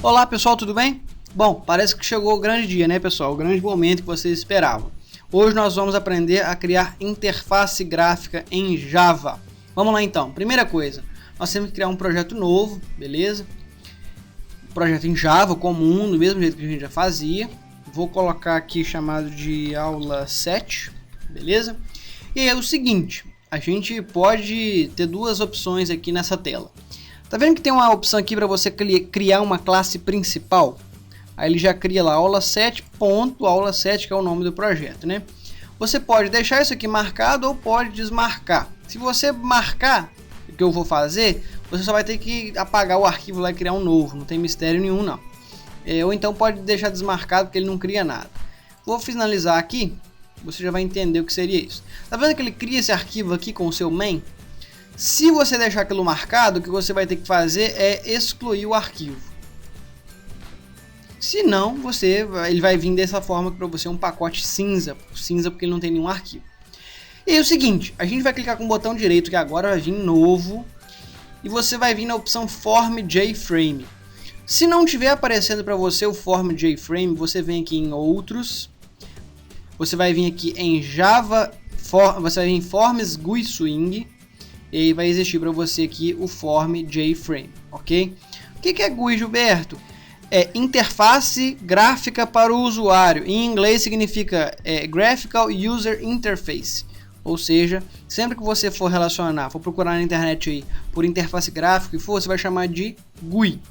Olá pessoal, tudo bem? Bom, parece que chegou o grande dia, né pessoal? O grande momento que vocês esperavam. Hoje nós vamos aprender a criar interface gráfica em Java. Vamos lá então. Primeira coisa, nós temos que criar um projeto novo, beleza? Projeto em Java, comum, do mesmo jeito que a gente já fazia. Vou colocar aqui chamado de aula 7, beleza? E é o seguinte, a gente pode ter duas opções aqui nessa tela. Tá vendo que tem uma opção aqui para você criar uma classe principal? Aí ele já cria lá aula 7, aula 7, que é o nome do projeto, né? Você pode deixar isso aqui marcado ou pode desmarcar. Se você marcar o que eu vou fazer, você só vai ter que apagar o arquivo lá e criar um novo, não tem mistério nenhum não. Ou então pode deixar desmarcado porque ele não cria nada. Vou finalizar aqui, você já vai entender o que seria isso. Tá vendo que ele cria esse arquivo aqui com o seu main? Se você deixar aquilo marcado, o que você vai ter que fazer é excluir o arquivo. Se não, ele vai vir dessa forma para você um pacote cinza porque ele não tem nenhum arquivo. E é o seguinte, a gente vai clicar com o botão direito que agora vai vir novo e você vai vir na opção Form JFrame. Se não estiver aparecendo para você o Form JFrame, você vem aqui em Outros, você vai vir aqui em Java, você vai vir em Forms GUI Swing. E aí vai existir para você aqui o Form JFrame, ok? O que é GUI, Gilberto? É interface gráfica para o usuário. Em inglês significa Graphical User Interface. Ou seja, sempre que você for procurar na internet aí por interface gráfica, você vai chamar de GUI.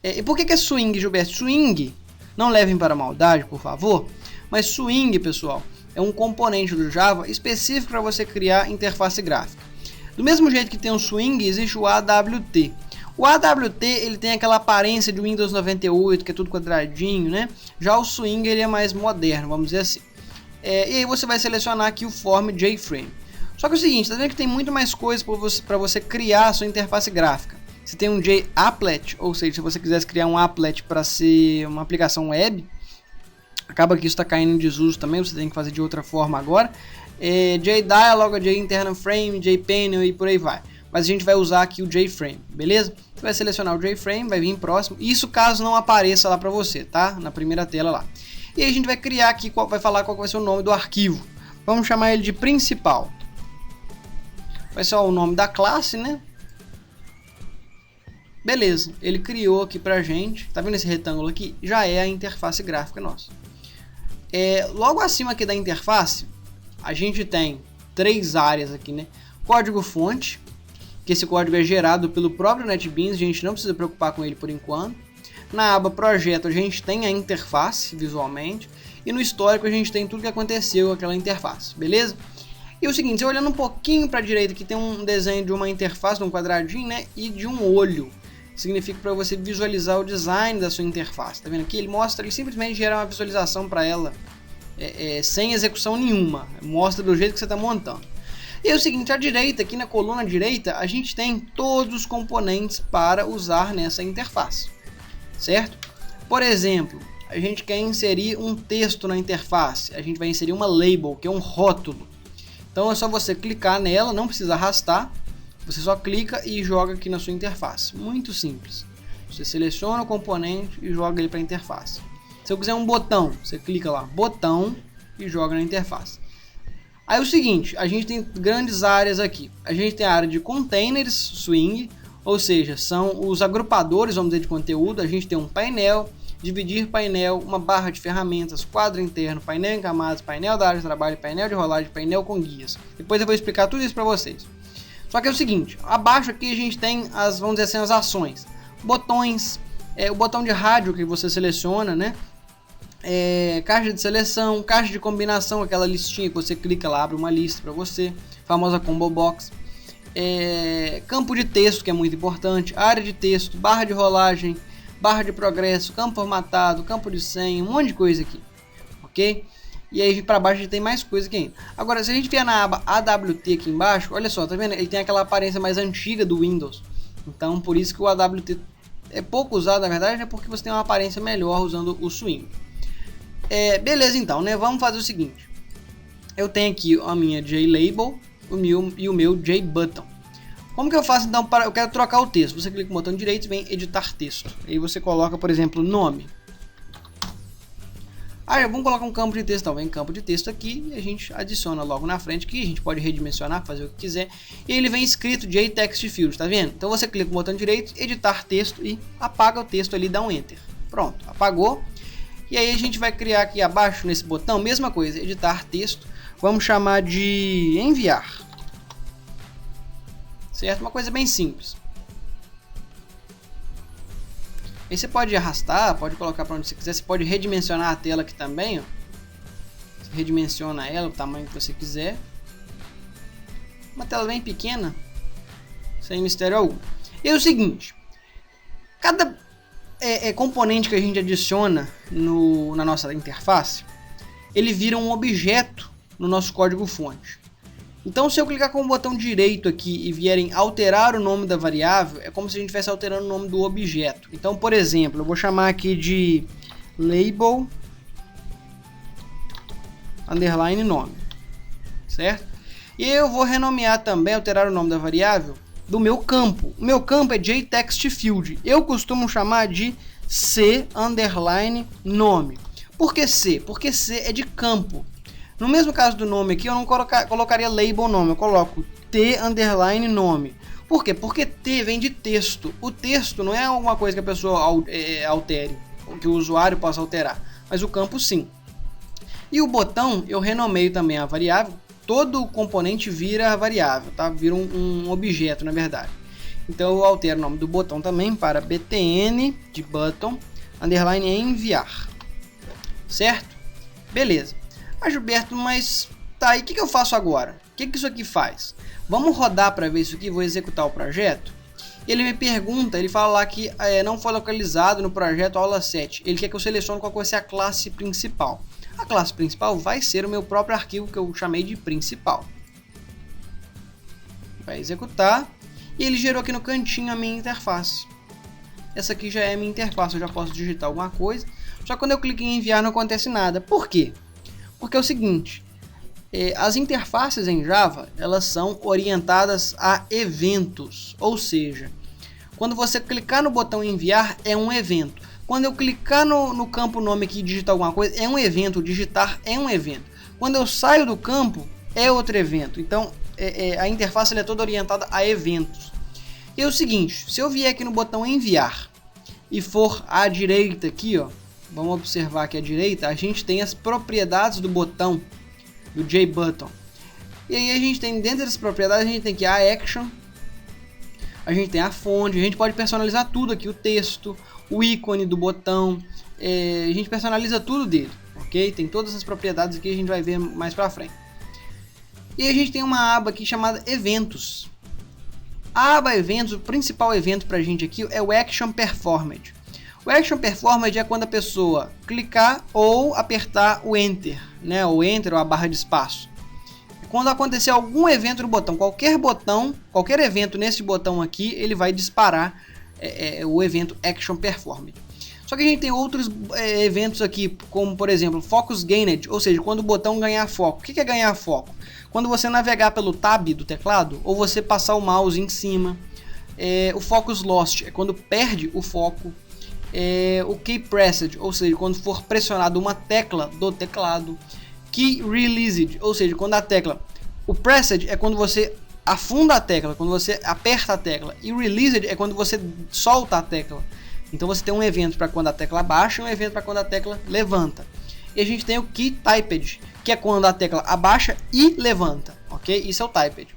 E por que é Swing, Gilberto? Swing, não levem para maldade, por favor, mas Swing, pessoal, é um componente do Java específico para você criar interface gráfica. Do mesmo jeito que tem o Swing, existe o AWT. O AWT ele tem aquela aparência de Windows 98, que é tudo quadradinho, né? Já o Swing ele é mais moderno, vamos dizer assim. E aí você vai selecionar aqui o Form JFrame. Só que é o seguinte, tá vendo que tem muito mais coisas para você criar a sua interface gráfica. Você tem um JApplet, ou seja, se você quisesse criar um applet para ser uma aplicação web, acaba que isso está caindo em desuso também, você tem que fazer de outra forma agora. JDialog, JInternalFrame, JPanel e por aí vai. Mas a gente vai usar aqui o JFrame, beleza? Você vai selecionar o JFrame, vai vir próximo. Isso caso não apareça lá para você, tá? Na primeira tela lá. E aí a gente vai criar aqui, vai falar qual vai ser o nome do arquivo. Vamos chamar ele de principal. Vai ser o nome da classe, né? Beleza, ele criou aqui pra gente. Tá vendo esse retângulo aqui? Já é a interface gráfica nossa. Logo acima aqui da interface, a gente tem três áreas aqui, né? Código-fonte, que esse código é gerado pelo próprio NetBeans, a gente não precisa preocupar com ele por enquanto. Na aba projeto a gente tem a interface visualmente e no histórico a gente tem tudo que aconteceu com aquela interface, beleza? E o seguinte, você olhando um pouquinho para a direita aqui tem um desenho de uma interface, de um quadradinho, né? E de um olho. Significa para você visualizar o design da sua interface, tá vendo aqui? Ele simplesmente gera uma visualização para ela. Sem execução nenhuma, mostra do jeito que você está montando. E é o seguinte, à direita, aqui na coluna direita, a gente tem todos os componentes para usar nessa interface, certo? Por exemplo, a gente quer inserir um texto na interface, a gente vai inserir uma label, que é um rótulo. Então é só você clicar nela, não precisa arrastar, você só clica e joga aqui na sua interface, muito simples. Você seleciona o componente e joga ele para a interface. Se eu quiser um botão, você clica lá, botão, e joga na interface. Aí é o seguinte, a gente tem grandes áreas aqui. A gente tem a área de containers, swing, ou seja, são os agrupadores, vamos dizer, de conteúdo. A gente tem um painel, dividir painel, uma barra de ferramentas, quadro interno, painel em camadas, painel da área de trabalho, painel de rolagem, painel com guias. Depois eu vou explicar tudo isso para vocês. Só que é o seguinte, abaixo aqui a gente tem vamos dizer assim, as ações. Botões, o botão de rádio que você seleciona, né? Caixa de seleção, caixa de combinação, aquela listinha que você clica lá, abre uma lista para você, famosa combo box. Campo de texto, que é muito importante, área de texto, barra de rolagem, barra de progresso, campo formatado, campo de senha, um monte de coisa aqui, ok? E aí para baixo a gente tem mais coisa aqui ainda. Agora, se a gente vier na aba AWT aqui embaixo, olha só, tá vendo? Ele tem aquela aparência mais antiga do Windows, então por isso que o AWT é pouco usado, na verdade, é porque você tem uma aparência melhor usando o Swing. Beleza, então, né? Vamos fazer o seguinte. Eu tenho aqui a minha JLabel e o meu JButton. Como que eu faço então para... Eu quero trocar o texto. Você clica no botão direito e vem editar texto. Aí você coloca, por exemplo, nome. Vamos colocar um campo de texto. Então, vem campo de texto aqui e a gente adiciona logo na frente, que a gente pode redimensionar, fazer o que quiser. E ele vem escrito JText Field, tá vendo? Então você clica no botão direito, editar texto e apaga o texto ali, dá um Enter. Pronto, apagou. E aí a gente vai criar aqui abaixo nesse botão, mesma coisa, editar texto. Vamos chamar de enviar. Certo? Uma coisa bem simples. Aí você pode arrastar, pode colocar para onde você quiser. Você pode redimensionar a tela aqui também, ó. Você redimensiona ela, o tamanho que você quiser. Uma tela bem pequena, sem mistério algum. E é o seguinte, cada componente que a gente adiciona na nossa interface, ele vira um objeto no nosso código-fonte. Então, se eu clicar com o botão direito aqui e vierem alterar o nome da variável, é como se a gente estivesse alterando o nome do objeto. Então, por exemplo, eu vou chamar aqui de label underline nome, certo? E eu vou renomear também, alterar o nome da variável do meu campo. O meu campo é JText Field. Eu costumo chamar de C underline nome. Por que C? Porque C é de campo. No mesmo caso do nome aqui, eu não colocaria label nome, eu coloco T underline nome. Por quê? Porque T vem de texto. O texto não é alguma coisa que a pessoa altere, ou que o usuário possa alterar, mas o campo sim. E o botão, eu renomeio também a variável. Todo componente vira variável, tá? Vira um objeto, na verdade. Então eu altero o nome do botão também para btn de button underline enviar. Certo? Beleza. Gilberto, mas tá, e o que eu faço agora? O que isso aqui faz? Vamos rodar para ver isso aqui, vou executar o projeto. Ele me pergunta, ele fala lá que não foi localizado no projeto aula 7. Ele quer que eu selecione qual vai ser a classe principal. A classe principal vai ser o meu próprio arquivo que eu chamei de principal. Vai executar e ele gerou aqui no cantinho a minha interface. Essa aqui já é a minha interface, eu já posso digitar alguma coisa. Só que quando eu clico em enviar não acontece nada. Por quê? Porque é o seguinte, as interfaces em Java, elas são orientadas a eventos, ou seja, quando você clicar no botão enviar é um evento. Quando eu clicar no campo nome aqui e digitar alguma coisa, é um evento, digitar é um evento. Quando eu saio do campo, é outro evento. Então, a interface é toda orientada a eventos. E é o seguinte, se eu vier aqui no botão enviar e for à direita aqui, ó, vamos observar aqui à direita, a gente tem as propriedades do botão, do JButton. E aí a gente tem, dentro dessas propriedades, a gente tem aqui a action, a gente tem a fonte, a gente pode personalizar tudo aqui, o texto, o ícone do botão, a gente personaliza tudo dele, ok? Tem todas as propriedades aqui, a gente vai ver mais pra frente. E a gente tem uma aba aqui chamada eventos. A aba eventos, o principal evento pra gente aqui é o Action Performed. O Action Performed é quando a pessoa clicar ou apertar o Enter, né? O Enter ou a barra de espaço. Quando acontecer algum evento no botão, qualquer evento nesse botão aqui, ele vai disparar o evento Action Performed. Só que a gente tem outros eventos aqui, como por exemplo, Focus Gained, ou seja, quando o botão ganhar foco. O que é ganhar foco? Quando você navegar pelo tab do teclado, ou você passar o mouse em cima. O Focus Lost é quando perde o foco. O Key Pressed, ou seja, quando for pressionado uma tecla do teclado. Key Released, ou seja, quando a tecla... O Pressed é quando você afunda a tecla, quando você aperta a tecla. E Released é quando você solta a tecla. Então você tem um evento para quando a tecla baixa e um evento para quando a tecla levanta. E a gente tem o Key Typed, que é quando a tecla abaixa e levanta, ok? Isso é o Typed.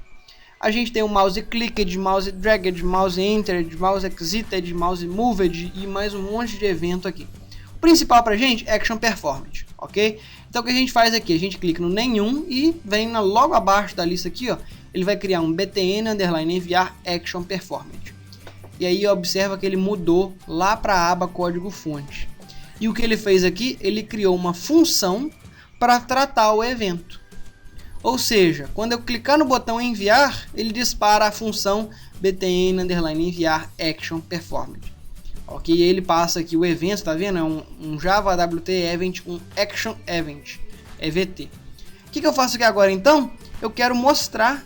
A gente tem o Mouse Clicked, Mouse Dragged, Mouse Entered, Mouse Exited, Mouse Moved e mais um monte de evento aqui. O principal pra gente é Action Performed, ok? Então o que a gente faz aqui? A gente clica no nenhum e vem logo abaixo da lista aqui, ó, ele vai criar um btn underline enviar Action Performed. E aí observa que ele mudou lá para a aba código fonte. E o que ele fez aqui? Ele criou uma função para tratar o evento. Ou seja, quando eu clicar no botão enviar, ele dispara a função btn underline enviar Action Performed. Ok, e ele passa aqui o evento, tá vendo? É um Java AWT Event, um Action Event, EVT. O que eu faço aqui agora então? Eu quero mostrar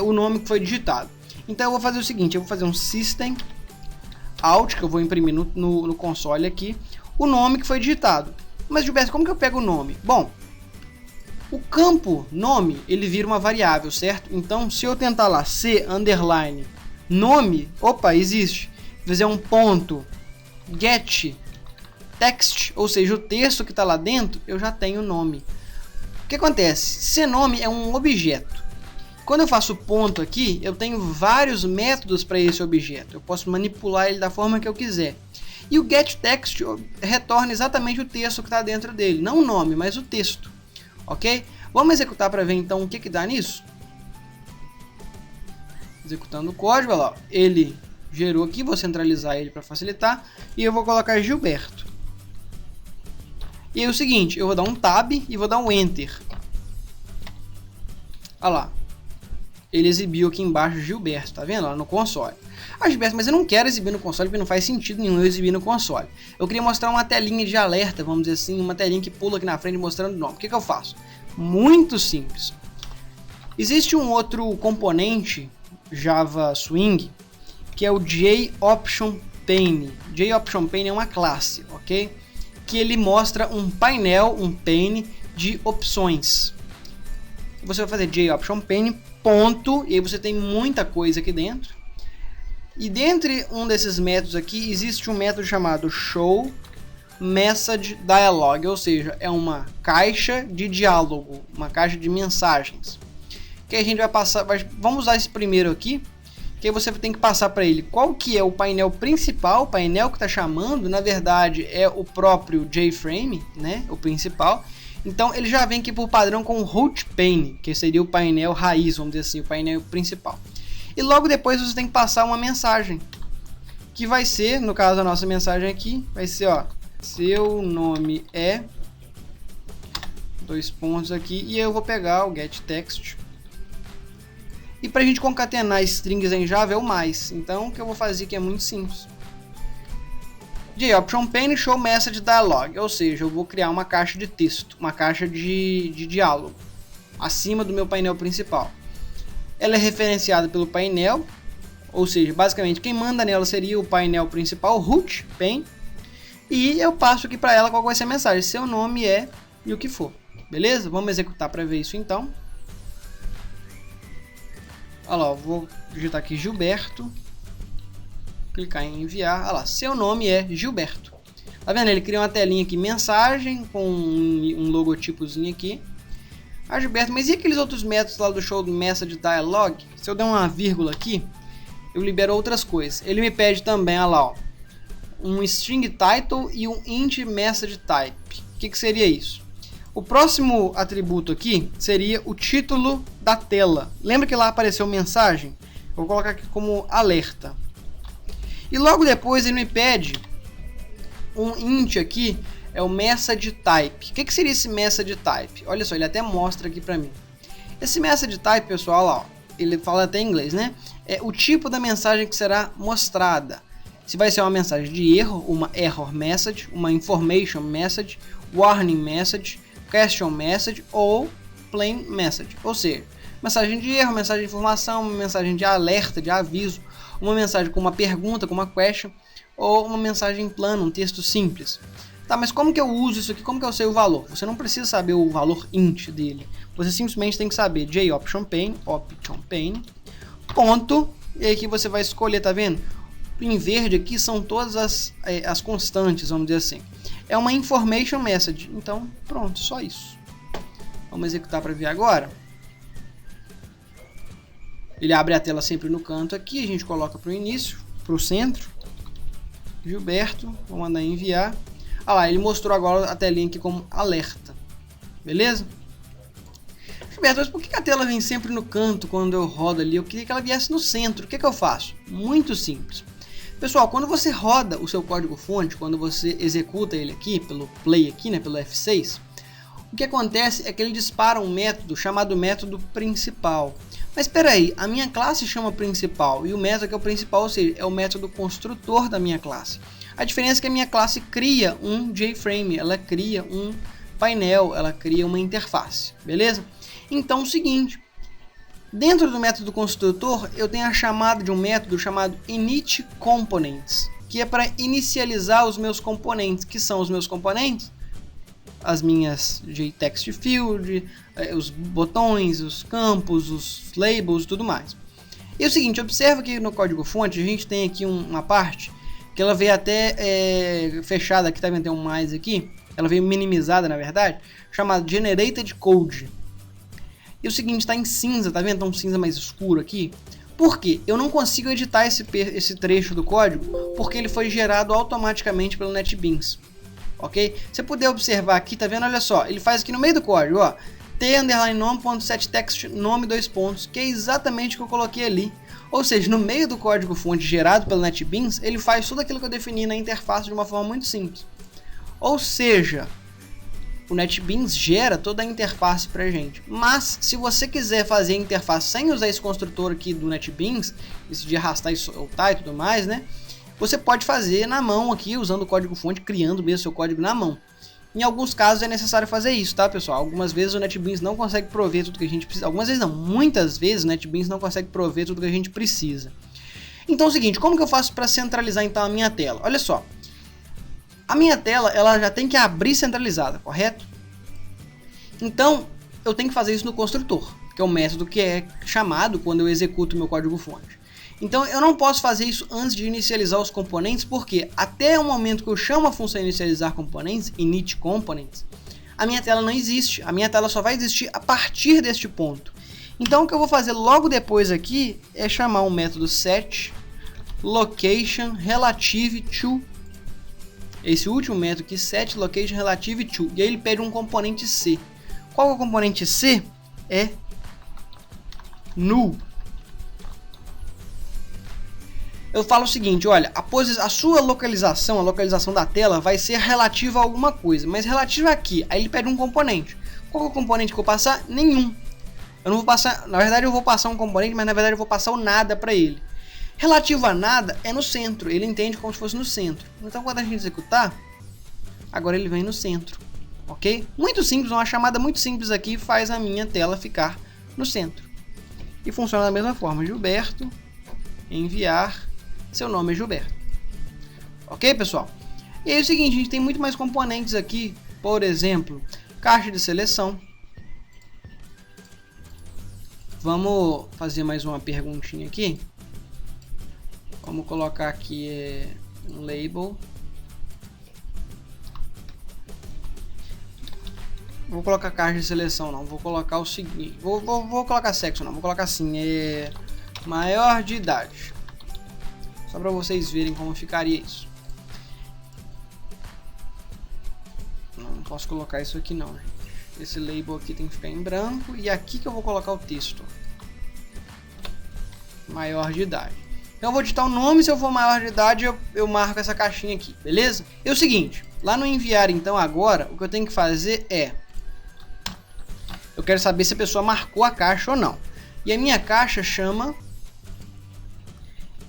o nome que foi digitado. Então eu vou fazer o seguinte, eu vou fazer um system out, que eu vou imprimir no console aqui, o nome que foi digitado. Mas Gilberto, como que eu pego o nome? Bom, o campo nome, ele vira uma variável, certo? Então se eu tentar lá c underline nome, opa, existe. Fazer um ponto get text, ou seja, o texto que está lá dentro, eu já tenho o nome. O que acontece? cNome é um objeto. Quando eu faço ponto aqui, eu tenho vários métodos para esse objeto. Eu posso manipular ele da forma que eu quiser. E o getText retorna exatamente o texto que está dentro dele. Não o nome, mas o texto. Ok? Vamos executar para ver então o que dá nisso? Executando o código, olha lá. Ele gerou aqui, vou centralizar ele para facilitar. E eu vou colocar Gilberto. E aí é o seguinte, eu vou dar um Tab e vou dar um Enter. Olha lá. Ele exibiu aqui embaixo Gilberto, tá vendo? Lá no console. Ah, Gilberto, mas eu não quero exibir no console porque não faz sentido nenhum eu exibir no console. Eu queria mostrar uma telinha de alerta, vamos dizer assim, uma telinha que pula aqui na frente mostrando o nome. O que eu faço? Muito simples. Existe um outro componente Java Swing, que é o JOptionPane. JOptionPane é uma classe, ok? Que ele mostra um painel, um pane de opções. Você vai fazer JOptionPane, ponto, e aí você tem muita coisa aqui dentro. E dentre um desses métodos aqui, existe um método chamado showMessageDialog, ou seja, é uma caixa de diálogo, uma caixa de mensagens. Que a gente vai passar, vamos usar esse primeiro aqui, que aí você tem que passar para ele qual que é o painel principal, o painel que está chamando, na verdade é o próprio JFrame, né, o principal. Então ele já vem aqui por padrão com o root pane, que seria o painel raiz, vamos dizer assim, o painel principal. E logo depois você tem que passar uma mensagem, que vai ser, no caso da nossa mensagem aqui, vai ser, ó, seu nome é, dois pontos aqui, e eu vou pegar o getText. E para a gente concatenar strings em Java é o mais. Então o que eu vou fazer aqui é muito simples. JOptionPane showMessageDialog, ou seja, eu vou criar uma caixa de texto, uma caixa de diálogo, acima do meu painel principal. Ela é referenciada pelo painel, ou seja, basicamente quem manda nela seria o painel principal, root pane, e eu passo aqui para ela qual vai ser a mensagem, seu nome é e o que for, beleza? Vamos executar para ver isso então. Olha lá, vou digitar aqui Gilberto, clicar em enviar, olha lá, seu nome é Gilberto. Tá vendo? Ele cria uma telinha aqui, mensagem, com um logotipozinho aqui. Ah, Gilberto, mas e aqueles outros métodos lá do showMessageDialog? Se eu der uma vírgula aqui, eu libero outras coisas. Ele me pede também, olha lá, ó, um string title e um int message type. O que seria isso? O próximo atributo aqui seria o título da tela. Lembra que lá apareceu mensagem? Eu vou colocar aqui como alerta. E logo depois ele me pede um int aqui, é o message type. O que seria esse message type? Olha só, ele até mostra aqui para mim. Esse message type, pessoal, ó, ele fala até em inglês, né? É o tipo da mensagem que será mostrada. Se vai ser uma mensagem de erro, uma error message, uma information message, warning message, question message ou plain message. Ou seja, mensagem de erro, mensagem de informação, uma mensagem de alerta, de aviso, uma mensagem com uma pergunta, com uma question, ou uma mensagem plana, um texto simples. Tá, mas como que eu uso isso aqui? Como que eu sei o valor? Você não precisa saber o valor int dele. Você simplesmente tem que saber JOptionPane, ponto, e aí que você vai escolher, tá vendo? Em verde aqui são todas as constantes, vamos dizer assim. É uma information message, então pronto, só isso. Vamos executar para ver agora. Ele abre a tela sempre no canto aqui, a gente coloca para o início, para o centro. Gilberto, vou mandar enviar. Ah lá, ele mostrou agora a telinha aqui como alerta. Beleza? Gilberto, mas por que a tela vem sempre no canto quando eu rodo ali? Eu queria que ela viesse no centro. O que eu faço? Muito simples. Pessoal, quando você roda o seu código-fonte, quando você executa ele aqui, pelo play aqui, né, pelo F6, o que acontece é que ele dispara um método chamado método principal. Mas espera aí, a minha classe chama principal e o método que é o principal, ou seja, é o método construtor da minha classe. A diferença é que a minha classe cria um JFrame, ela cria um painel, ela cria uma interface, beleza? Então é o seguinte, Dentro do método construtor, eu tenho a chamada de um método chamado initComponents, que é para inicializar os meus componentes. Que são os meus componentes? As minhas JText Field, os botões, os campos, os labels e tudo mais. E é o seguinte, observa que no código-fonte a gente tem aqui uma parte que ela veio até fechada, aqui tá vendo, tem um mais aqui, ela veio minimizada na verdade, chamada Generated Code. E o seguinte, está em cinza, tá vendo? Tá um cinza mais escuro aqui. Por quê? Eu não consigo editar esse trecho do código porque ele foi gerado automaticamente pelo NetBeans. Ok? Se você puder observar aqui, tá vendo? Olha só, ele faz aqui no meio do código, ó. t_nome.setText nome 2 pontos, que é exatamente o que eu coloquei ali. Ou seja, no meio do código fonte gerado pelo NetBeans, ele faz tudo aquilo que eu defini na interface de uma forma muito simples. Ou seja, o NetBeans gera toda a interface pra gente. Mas, se você quiser fazer a interface sem usar esse construtor aqui do NetBeans, esse de arrastar e soltar e tudo mais, né? Você pode fazer na mão aqui, usando o código-fonte, criando mesmo seu código na mão. Em alguns casos é necessário fazer isso, tá, pessoal? Algumas vezes o NetBeans não consegue prover tudo que a gente precisa. Algumas vezes não, muitas vezes o NetBeans não consegue prover tudo que a gente precisa. Então é o seguinte, como que eu faço para centralizar então a minha tela? Olha só. A minha tela, ela já tem que abrir centralizada, correto? Então, eu tenho que fazer isso no construtor, que é o método que é chamado quando eu executo o meu código-fonte. Então, eu não posso fazer isso antes de inicializar os componentes, porque até o momento que eu chamo a função inicializar componentes, initComponents, a minha tela não existe. A minha tela só vai existir a partir deste ponto. Então, o que eu vou fazer logo depois aqui é chamar um método setLocationRelative_to. Esse último método aqui, setLocationRelative_to. E aí ele pede um componente C. Qual é o componente C? É null. Eu falo o seguinte, olha, a sua localização, a localização da tela vai ser relativa a alguma coisa, mas relativa aqui. Aí ele pede um componente. Qual é o componente que eu vou passar? Nenhum. Eu não vou passar, na verdade eu vou passar um componente, mas na verdade eu vou passar o nada para ele. Relativo a nada é no centro, ele entende como se fosse no centro. Então quando a gente executar, agora ele vem no centro, ok? Muito simples, uma chamada muito simples aqui faz a minha tela ficar no centro. E funciona da mesma forma, Gilberto, enviar, seu nome é Gilberto. Ok, pessoal? E aí é o seguinte, a gente tem muito mais componentes aqui, por exemplo, caixa de seleção. Vamos fazer mais uma perguntinha aqui. Vamos colocar aqui um label. Vou colocar caixa de seleção não, vou colocar o seguinte, vou colocar sexo não, vou colocar assim, maior de idade. Só para vocês verem como ficaria isso. Não posso colocar isso aqui não, gente. Esse label aqui tem que ficar em branco e aqui que eu vou colocar o texto. Maior de idade. Então eu vou digitar o nome, se eu for maior de idade eu marco essa caixinha aqui, beleza? E o seguinte, lá no enviar então agora, o que eu tenho que fazer é... Eu quero saber se a pessoa marcou a caixa ou não. E a minha caixa chama...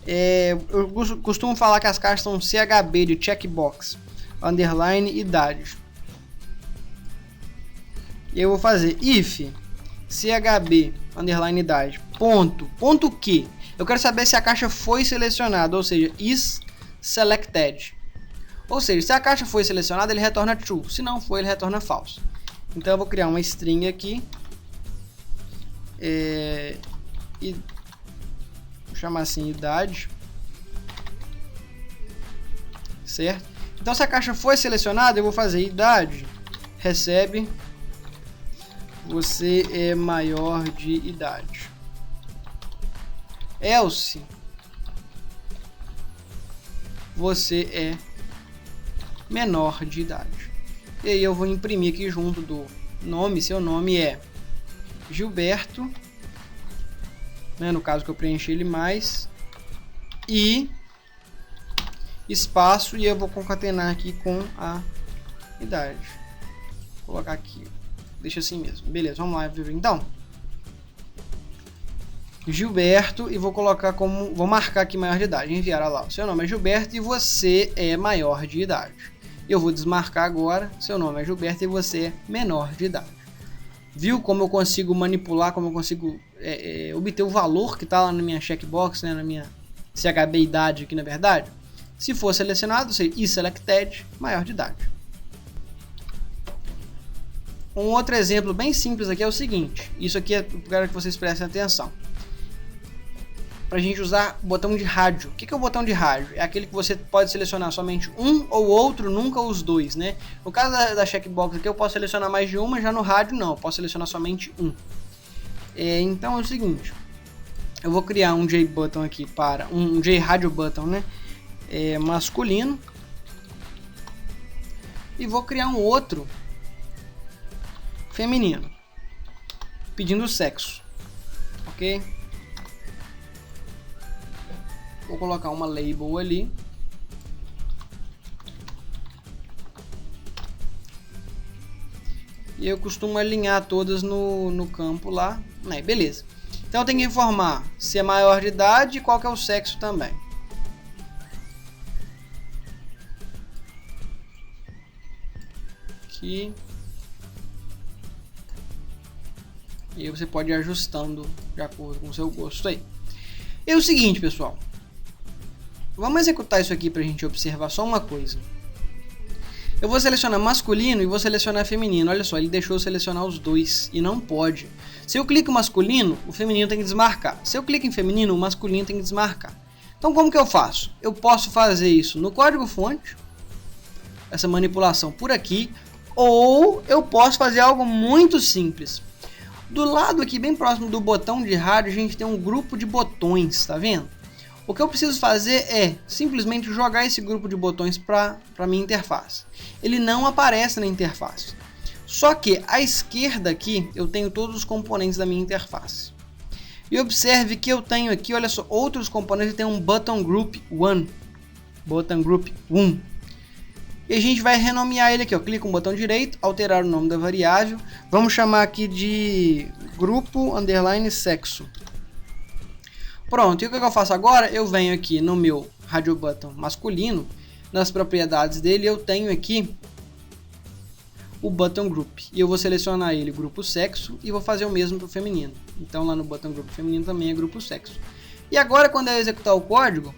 eu costumo falar que as caixas são CHB de checkbox, underline, idade. E eu vou fazer if chb, underline, idade, ponto que. Eu quero saber se a caixa foi selecionada, ou seja, is selected. Ou seja, se a caixa foi selecionada, ele retorna true. Se não foi, ele retorna false. Então eu vou criar uma string aqui. E vou chamar assim, idade. Certo? Então se a caixa foi selecionada, eu vou fazer idade, recebe, você é maior de idade. Else, você é menor de idade. E aí eu vou imprimir aqui junto do nome, seu nome é Gilberto, né, no caso que eu preenchi ele mais, e espaço, e eu vou concatenar aqui com a idade. Vou colocar aqui, deixa assim mesmo. Beleza, vamos lá ver então. Gilberto, e vou colocar como, vou marcar aqui maior de idade, enviar lá, seu nome é Gilberto e você é maior de idade. Eu vou desmarcar agora, seu nome é Gilberto e você é menor de idade. Viu como eu consigo manipular, como eu consigo obter o valor que está lá na minha checkbox, né, na minha CHB idade aqui na verdade? Se for selecionado, seria iSelected, maior de idade. Um outro exemplo bem simples aqui é o seguinte, isso aqui eu quero que vocês prestem atenção. Para a gente usar o botão de rádio. O que é o botão de rádio? É aquele que você pode selecionar somente um ou outro, nunca os dois, né? No caso da checkbox aqui eu posso selecionar mais de uma, já no rádio não, eu posso selecionar somente um. Então é o seguinte, eu vou criar um JButton aqui para um JRadio button, né? Masculino, e vou criar um outro feminino, pedindo sexo, ok? Vou colocar uma label ali. E eu costumo alinhar todas no campo lá. Beleza. Então eu tenho que informar se é maior de idade e qual que é o sexo também. Aqui. E aí você pode ir ajustando de acordo com o seu gosto aí. E é o seguinte, pessoal. Vamos executar isso aqui para a gente observar só uma coisa. Eu vou selecionar masculino e vou selecionar feminino. Olha só, ele deixou eu selecionar os dois e não pode. Se eu clico em masculino, o feminino tem que desmarcar. Se eu clico em feminino, o masculino tem que desmarcar. Então como que eu faço? Eu posso fazer isso no código-fonte, essa manipulação por aqui, ou eu posso fazer algo muito simples. Do lado aqui, bem próximo do botão de rádio, a gente tem um grupo de botões, tá vendo? O que eu preciso fazer é simplesmente jogar esse grupo de botões para a minha interface. Ele não aparece na interface. Só que à esquerda aqui eu tenho todos os componentes da minha interface. E observe que eu tenho aqui, olha só, outros componentes. Tem um button group 1. Button group 1. E a gente vai renomear ele aqui, ó. Clica com o botão direito, alterar o nome da variável. Vamos chamar aqui de grupo underline sexo. Pronto, e o que eu faço agora? Eu venho aqui no meu radio button masculino, nas propriedades dele eu tenho aqui o button group. E eu vou selecionar ele, grupo sexo, e vou fazer o mesmo para o feminino. Então lá no button group feminino também é grupo sexo. E agora quando eu executar o código,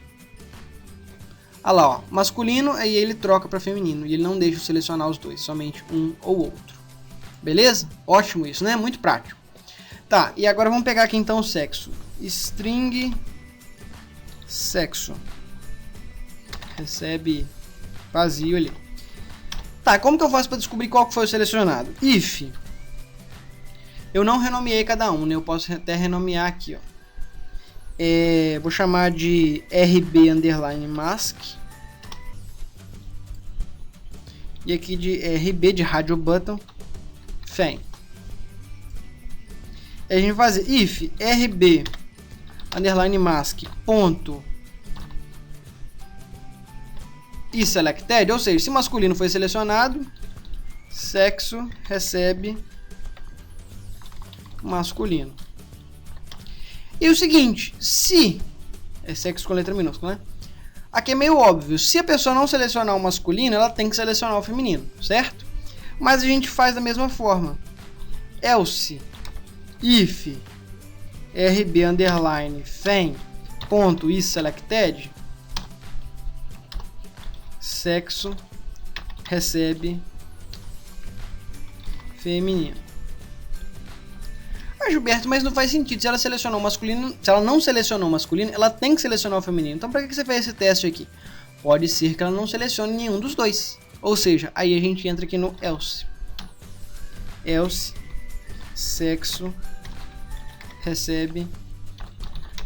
olha lá, ó, masculino, aí ele troca para feminino. E ele não deixa eu selecionar os dois, somente um ou outro. Beleza? Ótimo isso, né? Muito prático. Tá, e agora vamos pegar aqui então o sexo. String sexo. Recebe vazio ali. Tá, como que eu faço para descobrir qual que foi o selecionado? If. Eu não renomeei cada um, né? Eu posso até renomear aqui, ó. Vou chamar de RB underline mask. E aqui de RB de radio button fem. A gente vai fazer if RB underline mask ponto iSelected, ou seja, se masculino foi selecionado, sexo recebe masculino. E o seguinte, se é sexo com letra minúscula, né? Aqui é meio óbvio, se a pessoa não selecionar o masculino, ela tem que selecionar o feminino, certo? Mas a gente faz da mesma forma. Else if RB underline fem ponto iSelected, sexo recebe feminino. Ah, Gilberto, mas não faz sentido. Se ela selecionou o masculino, se ela não selecionou o masculino, ela tem que selecionar o feminino. Então, para que você fez esse teste aqui? Pode ser que ela não selecione nenhum dos dois. Ou seja, aí a gente entra aqui no else. Else sexo recebe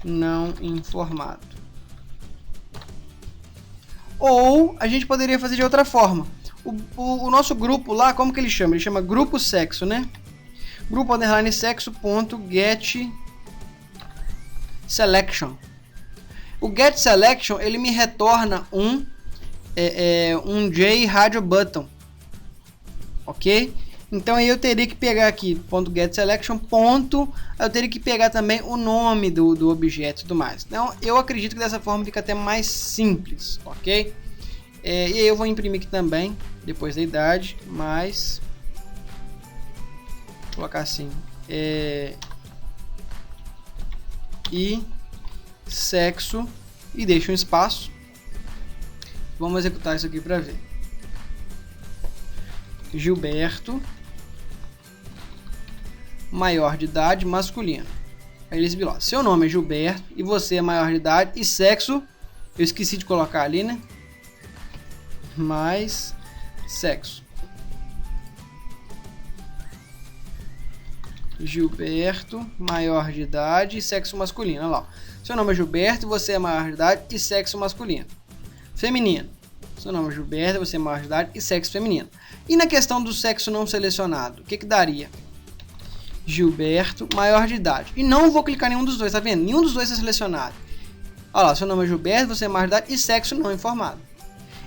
não informado. Ou a gente poderia fazer de outra forma. O nosso grupo lá, como que ele chama? Ele chama grupo sexo, né? Grupo underline sexo ponto get selection. O get selection ele me retorna um JRadio button, ok? Então aí eu teria que pegar aqui ponto get selection ponto, eu teria que pegar também o nome do objeto e tudo mais. Então eu acredito que dessa forma fica até mais simples, ok? E aí eu vou imprimir aqui também depois da idade, mais colocar assim, e sexo, e deixa um espaço. Vamos executar isso aqui para ver. Gilberto, maior de idade, masculino. Aí eles viram, ó, seu nome é Gilberto e você é maior de idade e sexo, eu esqueci de colocar ali, né? Mais sexo. Gilberto, maior de idade e sexo masculino. Olha lá. Seu nome é Gilberto e você é maior de idade e sexo masculino. Feminino. Seu nome é Gilberto, você é maior de idade e sexo feminino. E na questão do sexo não selecionado, o que daria? Gilberto, maior de idade. E não vou clicar em nenhum dos dois, tá vendo? Nenhum dos dois é selecionado. Olha lá, seu nome é Gilberto, você é maior de idade e sexo não informado.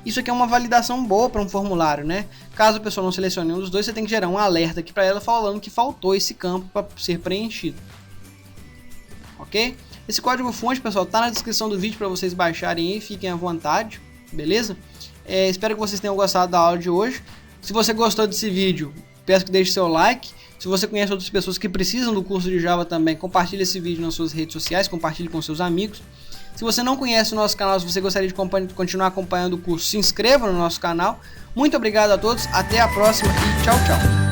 Isso aqui é uma validação boa para um formulário, né? Caso a pessoa não selecione nenhum dos dois, você tem que gerar um alerta aqui para ela falando que faltou esse campo para ser preenchido. Ok? Esse código-fonte, pessoal, tá na descrição do vídeo para vocês baixarem aí, fiquem à vontade, beleza? Espero que vocês tenham gostado da aula de hoje. Se você gostou desse vídeo, peço que deixe seu like. Se você conhece outras pessoas que precisam do curso de Java também, compartilhe esse vídeo nas suas redes sociais, compartilhe com seus amigos. Se você não conhece o nosso canal, se você gostaria de continuar acompanhando o curso, se inscreva no nosso canal. Muito obrigado a todos, até a próxima e tchau, tchau.